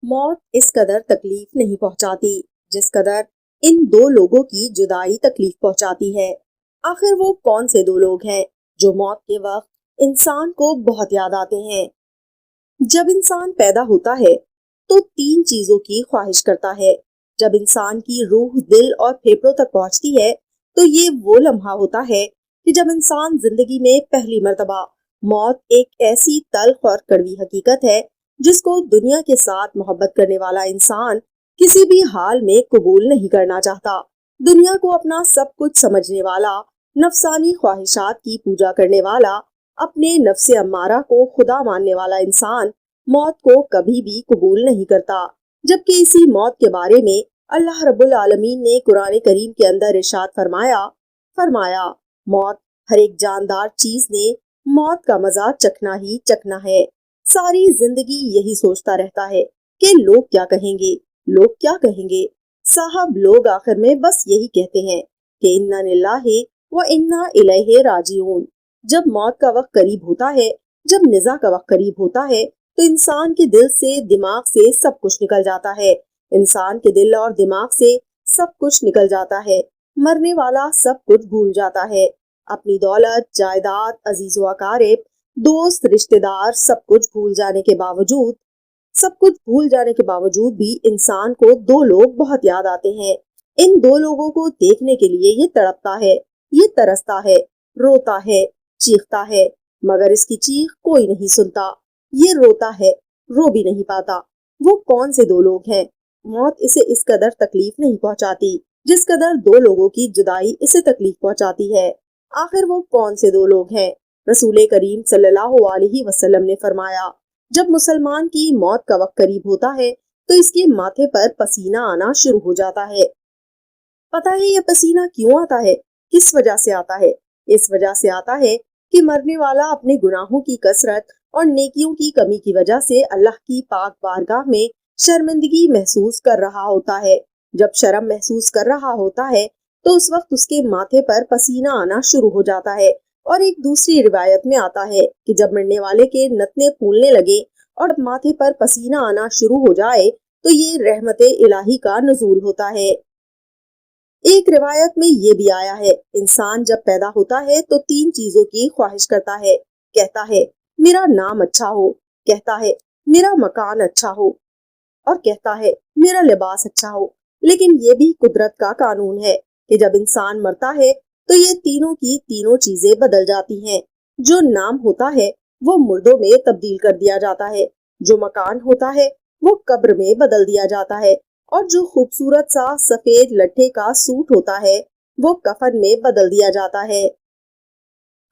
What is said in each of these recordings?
موت اس قدر تکلیف نہیں پہنچاتی جس قدر ان دو لوگوں کی جدائی تکلیف پہنچاتی ہے۔ آخر وہ کون سے دو لوگ ہیں جو موت کے وقت انسان کو بہت یاد آتے ہیں؟ جب انسان پیدا ہوتا ہے تو تین چیزوں کی خواہش کرتا ہے۔ جب انسان کی روح دل اور پھیپھڑوں تک پہنچتی ہے تو یہ وہ لمحہ ہوتا ہے کہ جب انسان زندگی میں پہلی مرتبہ موت ایک ایسی تلخ اور کڑوی حقیقت ہے جس کو دنیا کے ساتھ محبت کرنے والا انسان کسی بھی حال میں قبول نہیں کرنا چاہتا۔ دنیا کو اپنا سب کچھ سمجھنے والا، نفسانی خواہشات کی پوجا کرنے والا، اپنے نفس امارہ کو خدا ماننے والا انسان موت کو کبھی بھی قبول نہیں کرتا۔ جبکہ اسی موت کے بارے میں اللہ رب العالمین نے قرآن کریم کے اندر ارشاد فرمایا موت ہر ایک جاندار چیز نے موت کا مزہ چکھنا ہی چکھنا ہے۔ ساری زندگی یہی سوچتا رہتا ہے کہ لوگ کیا کہیں گے۔ صاحب لوگ آخر میں بس یہی کہتے ہیں کہ انا للہ و انا الیہ راجعون۔ جب موت کا وقت قریب ہوتا ہے، جب نزاع کا وقت قریب ہوتا ہے تو انسان کے دل سے دماغ سے سب کچھ نکل جاتا ہے۔ انسان کے دل اور دماغ سے سب کچھ نکل جاتا ہے۔ مرنے والا سب کچھ بھول جاتا ہے، اپنی دولت، جائیداد، عزیز و اقارب، دوست، رشتہ دار، سب کچھ بھول جانے کے باوجود بھی انسان کو دو لوگ بہت یاد آتے ہیں۔ ان دو لوگوں کو دیکھنے کے لیے یہ تڑپتا ہے، یہ ترستا ہے، روتا ہے، چیختا ہے، مگر اس کی چیخ کوئی نہیں سنتا۔ یہ روتا ہے، رو بھی نہیں پاتا۔ وہ کون سے دو لوگ ہیں؟ موت اسے اس قدر تکلیف نہیں پہنچاتی جس قدر دو لوگوں کی جدائی اسے تکلیف پہنچاتی ہے۔ آخر وہ کون سے دو لوگ ہیں؟ رسول کریم صلی اللہ علیہ وسلم نے فرمایا، جب مسلمان کی موت کا وقت قریب ہوتا ہے تو اس کے ماتھے پر پسینہ آنا شروع ہو جاتا ہے۔ پتہ ہے یہ پسینہ کیوں آتا ہے؟ کس وجہ سے آتا ہے؟ اس وجہ سے آتا ہے کہ مرنے والا اپنے گناہوں کی کثرت اور نیکیوں کی کمی کی وجہ سے اللہ کی پاک بارگاہ میں شرمندگی محسوس کر رہا ہوتا ہے۔ جب شرم محسوس کر رہا ہوتا ہے تو اس وقت اس کے ماتھے پر پسینہ آنا شروع ہو جاتا ہے۔ اور ایک دوسری روایت میں آتا ہے کہ جب مرنے والے کے نتنے پھولنے لگے اور ماتھے پر پسینہ آنا شروع ہو جائے تو یہ رحمت الہی کا نزول ہوتا ہے۔ ایک روایت میں یہ بھی آیا ہے، انسان جب پیدا ہوتا ہے تو تین چیزوں کی خواہش کرتا ہے۔ کہتا ہے میرا نام اچھا ہو، کہتا ہے میرا مکان اچھا ہو، اور کہتا ہے میرا لباس اچھا ہو۔ لیکن یہ بھی قدرت کا قانون ہے کہ جب انسان مرتا ہے تو یہ تینوں کی تینوں چیزیں بدل جاتی ہیں۔ جو نام ہوتا ہے وہ مردوں میں تبدیل کر دیا جاتا ہے، جو مکان ہوتا ہے وہ قبر میں بدل دیا جاتا ہے، اور جو خوبصورت سا سفید لٹھے کا سوٹ ہوتا ہے وہ کفن میں بدل دیا جاتا ہے۔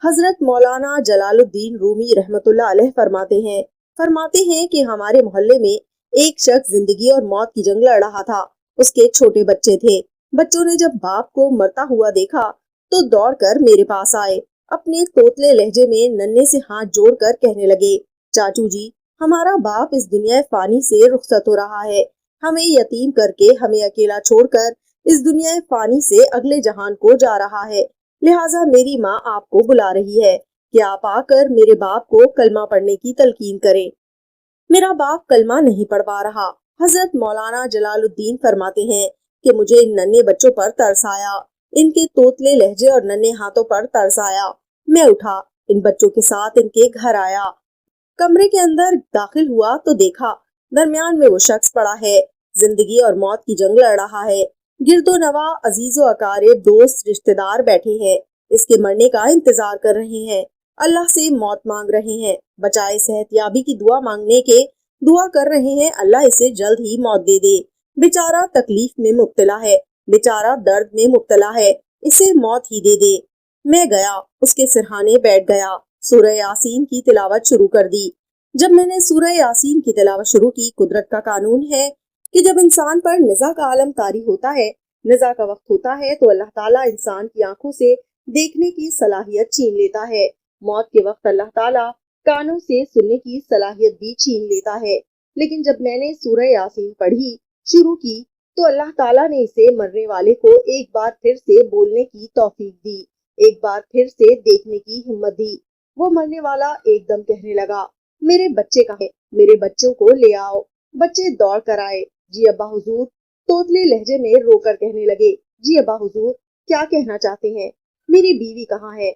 حضرت مولانا جلال الدین رومی رحمت اللہ علیہ فرماتے ہیں کہ ہمارے محلے میں ایک شخص زندگی اور موت کی جنگ لڑ رہا تھا۔ اس کے چھوٹے بچے تھے۔ بچوں نے جب باپ کو مرتا ہوا دیکھا تو دوڑ کر میرے پاس آئے، اپنے توتلے لہجے میں ننھے سے ہاتھ جوڑ کر کہنے لگے، چاچو جی ہمارا باپ اس دنیا فانی سے رخصت ہو رہا ہے، ہمیں یتیم کر کے، ہمیں اکیلا چھوڑ کر اس دنیا فانی سے اگلے جہان کو جا رہا ہے، لہٰذا میری ماں آپ کو بلا رہی ہے کہ آپ آ کر میرے باپ کو کلمہ پڑھنے کی تلقین کریں۔ میرا باپ کلمہ نہیں پڑھ پا رہا۔ حضرت مولانا جلال الدین فرماتے ہیں کہ مجھے ان ننھے بچوں پر ترس آیا، ان کے توتلے لہجے اور ننھے ہاتھوں پر ترس آیا۔ میں اٹھا، ان بچوں کے ساتھ ان کے گھر آیا، کمرے کے اندر داخل ہوا تو دیکھا درمیان میں وہ شخص پڑا ہے، زندگی اور موت کی جنگ لڑ رہا ہے۔ گرد و نواح عزیز و اقارب، دوست، رشتہ دار بیٹھے ہیں، اس کے مرنے کا انتظار کر رہے ہیں، اللہ سے موت مانگ رہے ہیں، بچائے صحت یابی کی دعا کر رہے ہیں، اللہ اسے جلد ہی موت دے دے، بیچارہ تکلیف میں مبتلا ہے، بیچارہ درد میں مبتلا ہے، اسے موت ہی دے دے۔ میں گیا، اس کے سرہانے بیٹھ گیا، سورہ یاسین کی تلاوت شروع کر دی۔ جب میں نے سورہ یاسین کی تلاوت شروع کی، قدرت کا قانون ہے کہ جب انسان پر نزاع کا عالم طاری ہوتا ہے، نزاع کا وقت ہوتا ہے تو اللہ تعالیٰ انسان کی آنکھوں سے دیکھنے کی صلاحیت چھین لیتا ہے۔ موت کے وقت اللہ تعالیٰ کانوں سے سننے کی صلاحیت بھی چھین لیتا ہے۔ لیکن جب میں نے سورہ یاسین پڑھی شروع کی تو اللہ تعالیٰ نے اسے مرنے والے کو ایک بار پھر سے بولنے کی توفیق دی، ایک بار پھر سے دیکھنے کی ہمت دی۔ وہ مرنے والا ایک دم کہنے لگا، میرے بچے کہاں ہیں؟ میرے بچوں کو لے آؤ۔ بچے دوڑ کر آئے۔ جی ابا حضور، توتلے لہجے میں رو کر کہنے لگے۔ جی ابا حضور، کیا کہنا چاہتے ہیں؟ میری بیوی کہاں ہے؟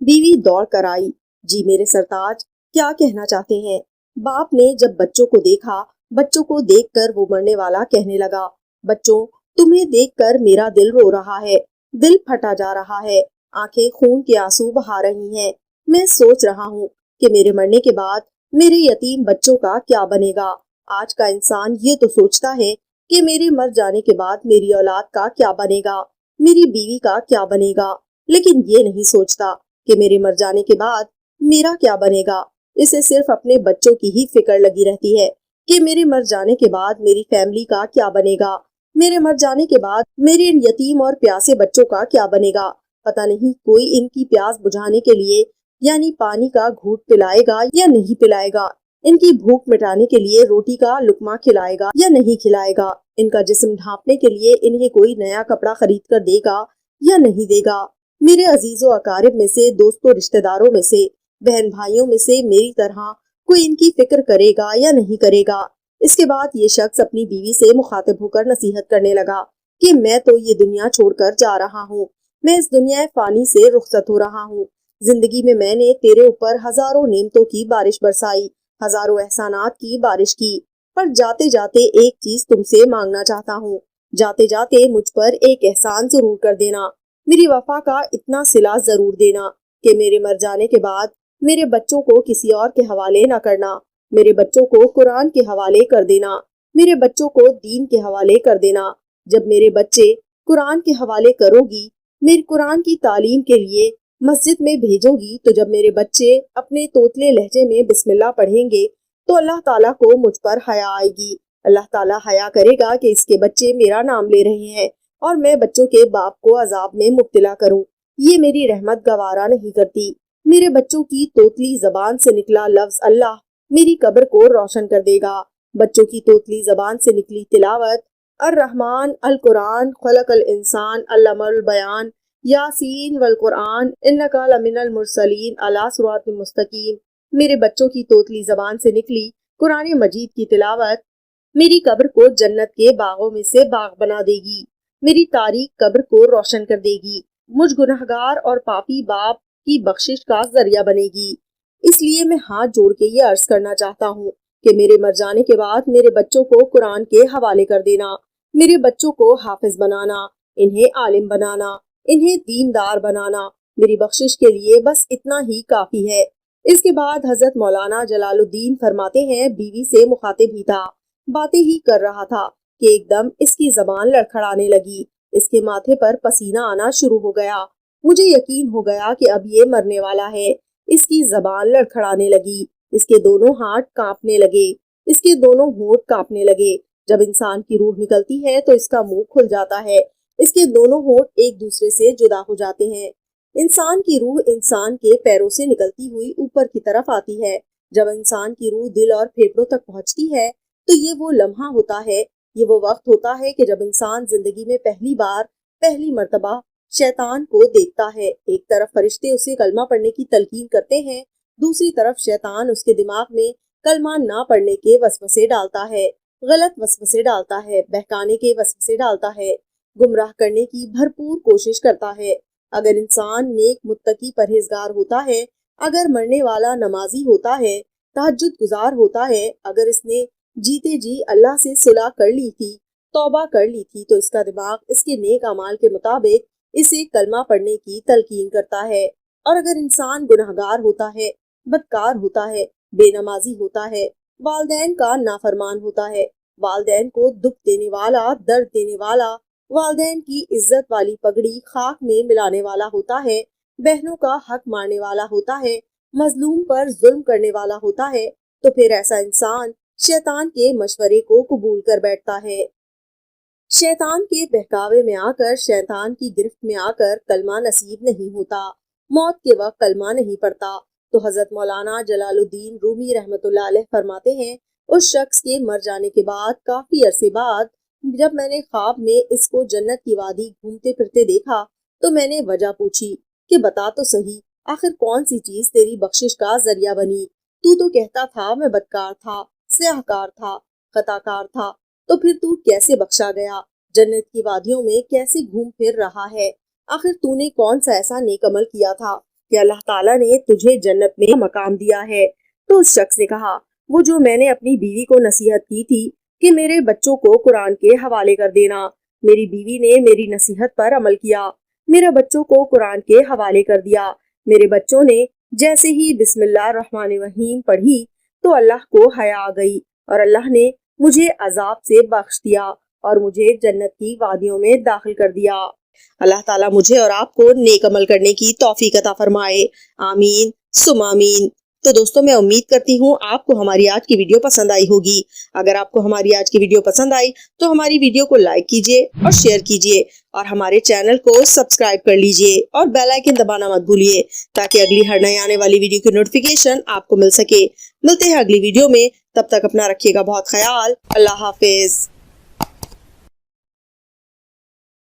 بیوی دوڑ کر آئی۔ جی میرے سرتاج، کیا کہنا چاہتے ہیں؟ باپ نے جب بچوں کو دیکھا، بچوں کو دیکھ کر وہ مرنے والا کہنے لگا، بچوں، تمہیں دیکھ کر میرا دل رو رہا ہے، دل پھٹا جا رہا ہے، آنکھیں خون کے آنسو بہا رہی ہیں۔ میں سوچ رہا ہوں کہ میرے مرنے کے بعد میرے یتیم بچوں کا کیا بنے گا۔ آج کا انسان یہ تو سوچتا ہے کہ میرے مر جانے کے بعد میری اولاد کا کیا بنے گا، میری بیوی کا کیا بنے گا، لیکن یہ نہیں سوچتا کہ میرے مر جانے کے بعد میرا کیا بنے گا۔ اسے صرف اپنے بچوں کی ہی فکر لگی رہتی ہے کہ میرے مر جانے کے بعد میری فیملی کا کیا بنے گا، میرے مر جانے کے بعد میرے ان یتیم اور پیاسے بچوں کا کیا بنے گا۔ پتہ نہیں کوئی ان کی پیاس بجھانے کے لیے یعنی پانی کا گھونٹ پلائے گا یا نہیں پلائے گا، ان کی بھوک مٹانے کے لیے روٹی کا لقمہ کھلائے گا یا نہیں کھلائے گا، ان کا جسم ڈھانپنے کے لیے انہیں کوئی نیا کپڑا خرید کر دے گا یا نہیں دے گا۔ میرے عزیز و اقارب میں سے، دوستوں رشتہ داروں میں سے، بہن بھائیوں میں سے میری طرح کوئی ان کی فکر کرے گا یا نہیں کرے گا۔ اس کے بعد یہ شخص اپنی بیوی سے مخاطب ہو کر نصیحت کرنے لگا کہ میں تو یہ دنیا چھوڑ کر جا رہا ہوں، میں اس دنیا فانی سے رخصت ہو رہا ہوں۔ زندگی میں نے تیرے اوپر ہزاروں نعمتوں کی بارش برسائی، ہزاروں احسانات کی بارش کی، پر جاتے جاتے ایک چیز تم سے مانگنا چاہتا ہوں، جاتے جاتے مجھ پر ایک احسان ضرور کر دینا، میری وفا کا اتنا صلہ ضرور دینا کہ میرے مر جانے کے بعد میرے بچوں کو کسی اور کے حوالے نہ کرنا، میرے بچوں کو قرآن کے حوالے کر دینا، میرے بچوں کو دین کے حوالے کر دینا۔ جب میرے بچے قرآن کے حوالے کرو گی، میری قرآن کی تعلیم کے لیے مسجد میں بھیجو گی، تو جب میرے بچے اپنے توتلے لہجے میں بسم اللہ پڑھیں گے تو اللہ تعالیٰ کو مجھ پر حیا آئے گی، اللہ تعالیٰ حیا کرے گا کہ اس کے بچے میرا نام لے رہے ہیں اور میں بچوں کے باپ کو عذاب میں مبتلا کروں، یہ میری رحمت گوارا نہیں کرتی۔ میرے بچوں کی توتلی زبان سے نکلا لفظ اللہ میری قبر کو روشن کر دے گا، بچوں کی توتلی زبان سے نکلی تلاوت الرحمن، القرآن، خلق الانسان، علم البیان، یاسین والقرآن انکا لمن المرسلین علی صراط مستقیم، میرے بچوں کی توتلی زبان سے نکلی قرآن مجید کی تلاوت میری قبر کو جنت کے باغوں میں سے باغ بنا دے گی، میری تاریک قبر کو روشن کر دے گی، مجھ گنہگار اور پاپی باپ کی بخشش کا ذریعہ بنے گی۔ اس لیے میں ہاتھ جوڑ کے یہ عرض کرنا چاہتا ہوں کہ میرے مر جانے کے بعد میرے بچوں کو قرآن کے حوالے کر دینا، میرے بچوں کو حافظ بنانا، انہیں عالم بنانا، انہیں دیندار بنانا، میری بخشش کے لیے بس اتنا ہی کافی ہے۔ اس کے بعد حضرت مولانا جلال الدین فرماتے ہیں، بیوی سے مخاطب ہی تھا، باتیں ہی کر رہا تھا کہ ایک دم اس کی زبان لڑکھڑانے لگی، اس کے ماتھے پر پسینہ آنا شروع ہو گیا، مجھے یقین ہو گیا کہ اب یہ مرنے والا ہے۔ اس کی زبان لڑکھڑانے لگی، اس کے دونوں ہاتھ کانپنے لگے، اس کے دونوں ہونٹ کانپنے لگے۔ جب انسان کی روح نکلتی ہے تو اس کا منہ کھل جاتا ہے، اس کے دونوں ہونٹ ایک دوسرے سے جدا ہو جاتے ہیں۔ انسان کی روح انسان کے پیروں سے نکلتی ہوئی اوپر کی طرف آتی ہے۔ جب انسان کی روح دل اور پھیپھڑوں تک پہنچتی ہے تو یہ وہ لمحہ ہوتا ہے، یہ وہ وقت ہوتا ہے کہ جب انسان زندگی میں پہلی مرتبہ شیطان کو دیکھتا ہے۔ ایک طرف فرشتے اسے کلمہ پڑھنے کی تلقین کرتے ہیں، دوسری طرف شیطان اس کے دماغ میں کلمہ نہ پڑھنے کے وسوسے ڈالتا ہے، غلط وسوسے ڈالتا ہے، بہکانے کے وسوسے ڈالتا ہے، گمراہ کرنے کی بھرپور کوشش کرتا ہے۔ اگر انسان نیک متقی پرہیزگار ہوتا ہے، اگر مرنے والا نمازی ہوتا ہے، تہجد گزار ہوتا ہے، اگر اس نے جیتے جی اللہ سے صلح کر لی تھی، توبہ کر لی تھی، تو اس کا دماغ اس کے نیک اعمال کے مطابق اسے کلمہ پڑھنے کی تلقین کرتا ہے۔ اور اگر انسان گنہگار ہوتا ہے، بدکار ہوتا ہے، بے نمازی ہوتا ہے، والدین کا نافرمان ہوتا ہے، والدین کو دکھ دینے والا، درد دینے والا، والدین کی عزت والی پگڑی خاک میں ملانے والا ہوتا ہے، بہنوں کا حق مارنے والا ہوتا ہے، مظلوم پر ظلم کرنے والا ہوتا ہے، تو پھر ایسا انسان شیطان کے مشورے کو قبول کر بیٹھتا ہے۔ شیطان کے بہکاوے میں آ کر، شیطان کی گرفت میں آ کر کلمہ نصیب نہیں ہوتا، موت کے وقت کلمہ نہیں پڑتا۔ تو حضرت مولانا جلال الدین رومی رحمۃ اللہ علیہ فرماتے ہیں، اس شخص کے مر جانے کے بعد کافی عرصے بعد جب میں نے خواب میں اس کو جنت کی وادی گھومتے پھرتے دیکھا تو میں نے وجہ پوچھی کہ بتا تو صحیح، آخر کون سی چیز تیری بخشش کا ذریعہ بنی؟ تو کہتا تھا میں بدکار تھا، سیاہکار تھا، خطا کار تھا، تو پھر تو کیسے بخشا گیا؟ جنت کی وادیوں میں کیسے گھوم پھر رہا ہے؟ آخر تو نے کون سا ایسا نیک عمل کیا تھا کہ اللہ تعالیٰ نے تجھے جنت میں مقام دیا ہے؟ تو اس شخص نے کہا، وہ جو میں نے اپنی بیوی کو نصیحت کی تھی کہ میرے بچوں کو قرآن کے حوالے کر دینا۔ میری بیوی نے میری نصیحت پر عمل کیا، میرے بچوں کو قرآن کے حوالے کر دیا۔ میرے بچوں نے جیسے ہی بسم اللہ الرحمن الرحیم پڑھی تو اللہ کو حیا آ گئی، اور اللہ نے مجھے عذاب سے بخش دیا اور مجھے جنت کی وادیوں میں داخل کر دیا۔ اللہ تعالیٰ مجھے اور آپ کو نیک عمل کرنے کی توفیق عطا فرمائے، آمین ثم آمین۔ تو دوستوں، میں امید کرتی ہوں آپ کو ہماری آج کی ویڈیو پسند آئی ہوگی۔ اگر آپ کو ہماری آج کی ویڈیو پسند آئی تو ہماری ویڈیو کو لائک کیجیے اور شیئر کیجیے، اور ہمارے چینل کو سبسکرائب کر لیجیے اور بیل آئیکن دبانا مت بھولیے، تاکہ اگلی ہر نئے آنے والی ویڈیو کی نوٹیفیکیشن آپ کو مل سکے۔ ملتے ہیں اگلی ویڈیو میں، تب تک اپنا رکھیے گا بہت خیال۔ اللہ حافظ۔